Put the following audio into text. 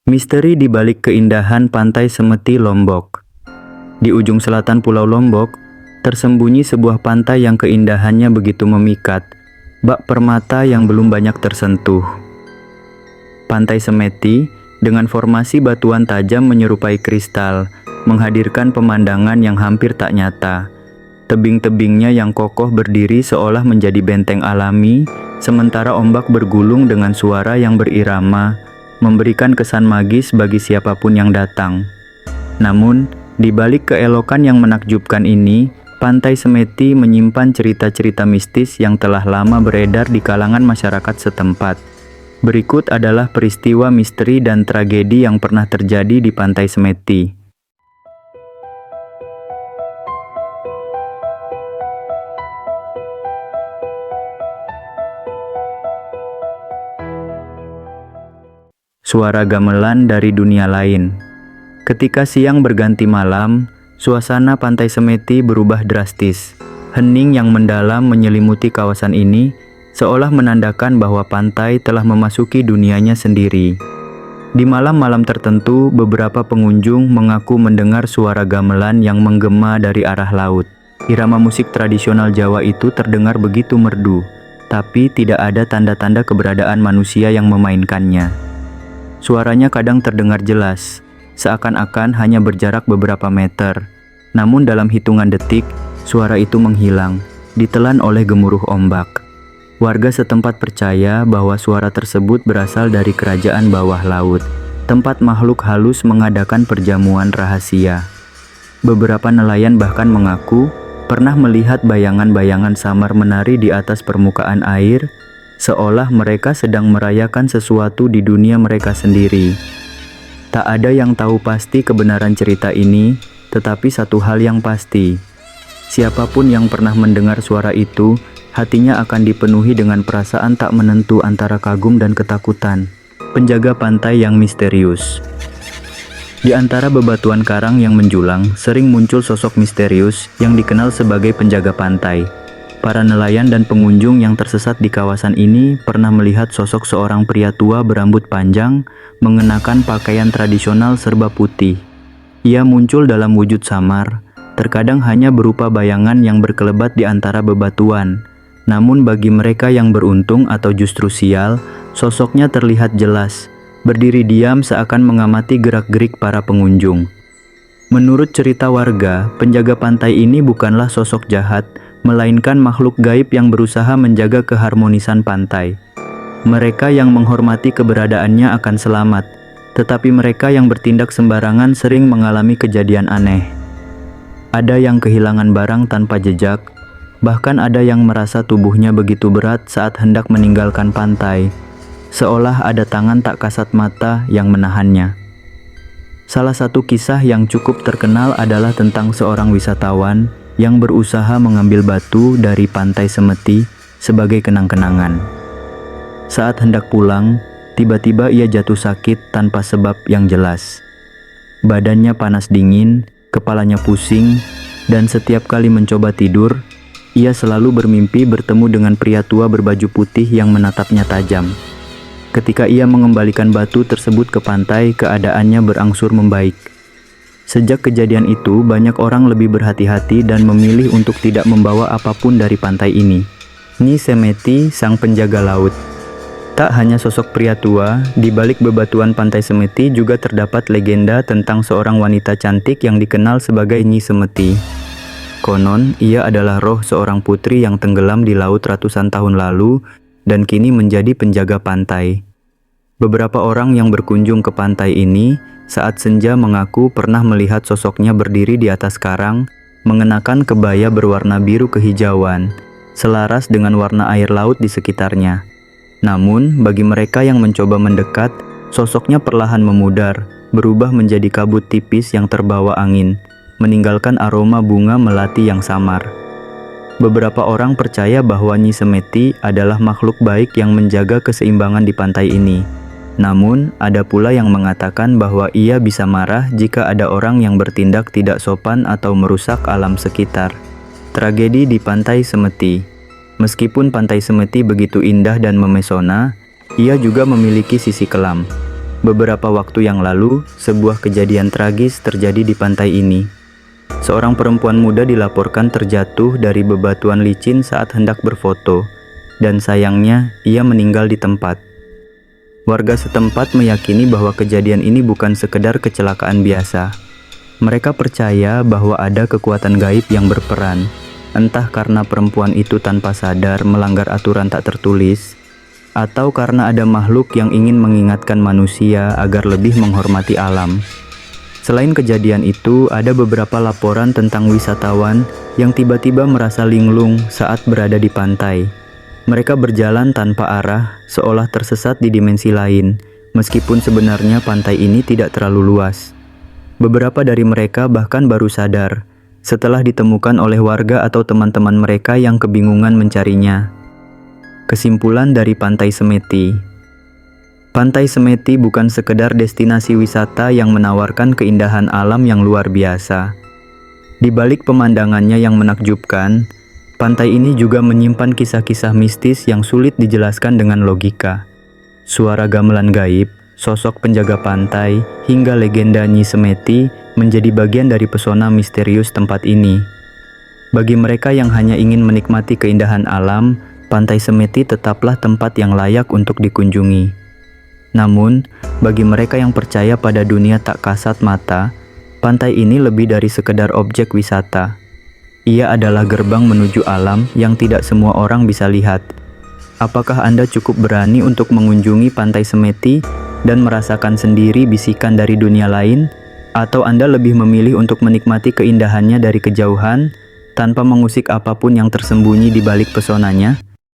Misteri di balik keindahan Pantai Semeti Lombok. Di ujung selatan Pulau Lombok, tersembunyi sebuah pantai yang keindahannya begitu memikat, bak permata yang belum banyak tersentuh. Pantai Semeti, dengan formasi batuan tajam menyerupai kristal, menghadirkan pemandangan yang hampir tak nyata. Tebing-tebingnya yang kokoh berdiri seolah menjadi benteng alami, sementara ombak bergulung dengan suara yang berirama, memberikan kesan magis bagi siapapun yang datang. Namun, di balik keelokan yang menakjubkan ini, Pantai Semeti menyimpan cerita-cerita mistis yang telah lama beredar di kalangan masyarakat setempat. Berikut adalah peristiwa misteri dan tragedi yang pernah terjadi di Pantai Semeti. Suara gamelan dari dunia lain. Ketika siang berganti malam, suasana Pantai Semeti berubah drastis. Hening yang mendalam menyelimuti kawasan ini, seolah menandakan bahwa pantai telah memasuki dunianya sendiri. Di malam-malam tertentu, beberapa pengunjung mengaku mendengar suara gamelan yang menggema dari arah laut. Irama musik tradisional Jawa itu terdengar begitu merdu, tapi tidak ada tanda-tanda keberadaan manusia yang memainkannya. Suaranya kadang terdengar jelas, seakan-akan hanya berjarak beberapa meter. Namun dalam hitungan detik, suara itu menghilang, ditelan oleh gemuruh ombak. Warga setempat percaya bahwa suara tersebut berasal dari kerajaan bawah laut, tempat makhluk halus mengadakan perjamuan rahasia. Beberapa nelayan bahkan mengaku pernah melihat bayangan-bayangan samar menari di atas permukaan air, seolah mereka sedang merayakan sesuatu di dunia mereka sendiri. Tak ada yang tahu pasti kebenaran cerita ini, tetapi satu hal yang pasti. Siapapun yang pernah mendengar suara itu, hatinya akan dipenuhi dengan perasaan tak menentu antara kagum dan ketakutan. Penjaga pantai yang misterius. Di antara bebatuan karang yang menjulang, sering muncul sosok misterius yang dikenal sebagai penjaga pantai. Para nelayan dan pengunjung yang tersesat di kawasan ini pernah melihat sosok seorang pria tua berambut panjang, mengenakan pakaian tradisional serba putih. Ia muncul dalam wujud samar, terkadang hanya berupa bayangan yang berkelebat di antara bebatuan. Namun bagi mereka yang beruntung atau justru sial, sosoknya terlihat jelas, berdiri diam seakan mengamati gerak-gerik para pengunjung. Menurut cerita warga, penjaga pantai ini bukanlah sosok jahat, melainkan makhluk gaib yang berusaha menjaga keharmonisan pantai. Mereka yang menghormati keberadaannya akan selamat, tetapi mereka yang bertindak sembarangan sering mengalami kejadian aneh. Ada yang kehilangan barang tanpa jejak, bahkan ada yang merasa tubuhnya begitu berat saat hendak meninggalkan pantai, seolah ada tangan tak kasat mata yang menahannya. Salah satu kisah yang cukup terkenal adalah tentang seorang wisatawan yang berusaha mengambil batu dari Pantai Semeti sebagai kenang-kenangan. Saat hendak pulang, tiba-tiba ia jatuh sakit tanpa sebab yang jelas. Badannya panas dingin, kepalanya pusing, dan setiap kali mencoba tidur, ia selalu bermimpi bertemu dengan pria tua berbaju putih yang menatapnya tajam. Ketika ia mengembalikan batu tersebut ke pantai, keadaannya berangsur membaik. Sejak kejadian itu, banyak orang lebih berhati-hati dan memilih untuk tidak membawa apapun dari pantai ini. Nyi Semeti, sang penjaga laut. Tak hanya sosok pria tua, di balik bebatuan Pantai Semeti juga terdapat legenda tentang seorang wanita cantik yang dikenal sebagai Nyi Semeti. Konon, ia adalah roh seorang putri yang tenggelam di laut ratusan tahun lalu dan kini menjadi penjaga pantai. Beberapa orang yang berkunjung ke pantai ini saat senja mengaku pernah melihat sosoknya berdiri di atas karang, mengenakan kebaya berwarna biru kehijauan, selaras dengan warna air laut di sekitarnya. Namun, bagi mereka yang mencoba mendekat, sosoknya perlahan memudar, berubah menjadi kabut tipis yang terbawa angin, meninggalkan aroma bunga melati yang samar. Beberapa orang percaya bahwa Nyi Semeti adalah makhluk baik yang menjaga keseimbangan di pantai ini. Namun, ada pula yang mengatakan bahwa ia bisa marah jika ada orang yang bertindak tidak sopan atau merusak alam sekitar. Tragedi di Pantai Semeti. Meskipun Pantai Semeti begitu indah dan memesona, ia juga memiliki sisi kelam. Beberapa waktu yang lalu, sebuah kejadian tragis terjadi di pantai ini. Seorang perempuan muda dilaporkan terjatuh dari bebatuan licin saat hendak berfoto, dan sayangnya ia meninggal di tempat. Warga setempat meyakini bahwa kejadian ini bukan sekedar kecelakaan biasa. Mereka percaya bahwa ada kekuatan gaib yang berperan, entah karena perempuan itu tanpa sadar melanggar aturan tak tertulis, atau karena ada makhluk yang ingin mengingatkan manusia agar lebih menghormati alam. Selain kejadian itu, ada beberapa laporan tentang wisatawan yang tiba-tiba merasa linglung saat berada di pantai. Mereka berjalan tanpa arah, seolah tersesat di dimensi lain, meskipun sebenarnya pantai ini tidak terlalu luas. Beberapa dari mereka bahkan baru sadar setelah ditemukan oleh warga atau teman-teman mereka yang kebingungan mencarinya. Kesimpulan dari Pantai Semeti. Pantai Semeti bukan sekedar destinasi wisata yang menawarkan keindahan alam yang luar biasa. Di balik pemandangannya yang menakjubkan, pantai ini juga menyimpan kisah-kisah mistis yang sulit dijelaskan dengan logika. Suara gamelan gaib, sosok penjaga pantai, hingga legenda Nyi Semeti menjadi bagian dari pesona misterius tempat ini. Bagi mereka yang hanya ingin menikmati keindahan alam, Pantai Semeti tetaplah tempat yang layak untuk dikunjungi. Namun, bagi mereka yang percaya pada dunia tak kasat mata, pantai ini lebih dari sekedar objek wisata. Ia adalah gerbang menuju alam yang tidak semua orang bisa lihat. Apakah Anda cukup berani untuk mengunjungi Pantai Semeti dan merasakan sendiri bisikan dari dunia lain? Atau Anda lebih memilih untuk menikmati keindahannya dari kejauhan, tanpa mengusik apapun yang tersembunyi di balik pesonanya?